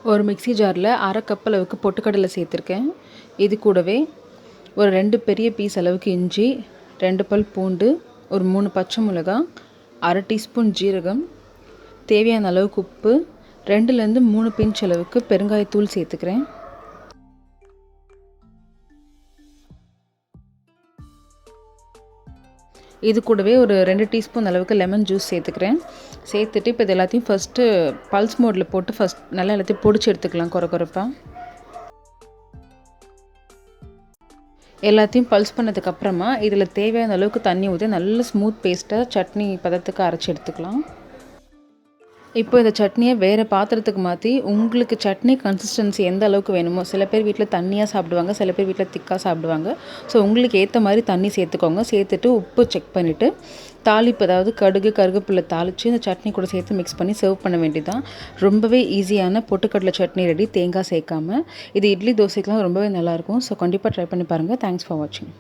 ஒரு மிக்ஸி ஜாரில் 1/2 கப் அளவுக்கு பொட்டுக்கடலை சேர்த்துருக்கேன். இது கூடவே ஒரு 2 பெரிய பீஸ் அளவுக்கு இஞ்சி, 2 பல் பூண்டு, ஒரு 3 பச்சை மிளகாய், 1/2 டீஸ்பூன் ஜீரகம், தேவையான அளவுக்கு உப்பு, 2லேருந்து 3 பிஞ்ச் அளவுக்கு பெருங்காயத்தூள் சேர்த்துக்கிறேன். இது கூடவே ஒரு 2 டீஸ்பூன் அளவுக்கு லெமன் ஜூஸ் சேர்த்துக்கிறேன். சேர்த்துட்டு இப்போ இது எல்லாத்தையும் ஃபஸ்ட்டு பல்ஸ் மோடில் போட்டு நல்லா எல்லாத்தையும் பொடிச்சு எடுத்துக்கலாம் கொரப்பாக. எல்லாத்தையும் பல்ஸ் பண்ணதுக்கப்புறமா இதில் தேவையான அளவுக்கு தண்ணி ஊற்றி நல்ல ஸ்மூத் பேஸ்ட்டாக சட்னி பதத்துக்கு அரைச்சி எடுத்துக்கலாம். இப்போ இந்த சட்னியை வேறு பாத்திரத்துக்கு மாற்றி உங்களுக்கு சட்னி கன்சிஸ்டன்சி எந்த அளவுக்கு வேணுமோ, சில பேர் வீட்டில் தண்ணியாக சாப்பிடுவாங்க, சில பேர் வீட்டில் திக்காக சாப்பிடுவாங்க. ஸோ உங்களுக்கு ஏற்ற மாதிரி தண்ணி சேர்த்துக்கோங்க. சேர்த்துட்டு உப்பு செக் பண்ணிவிட்டு தாளிப்பு, அதாவது கடுகு கருவேப்பிலை தாளித்து இந்த சட்னி கூட சேர்த்து மிக்ஸ் பண்ணி சர்வ் பண்ண வேண்டியதான். ரொம்பவே ஈஸியான பொட்டுக்கடலை சட்னி ரெடி, தேங்காய் சேர்க்காமல். இது இட்லி தோசைக்கெலாம் ரொம்பவே நல்லாயிருக்கும். ஸோ கண்டிப்பாக ட்ரை பண்ணி பாருங்கள். தேங்க்ஸ் ஃபார் வாட்சிங்.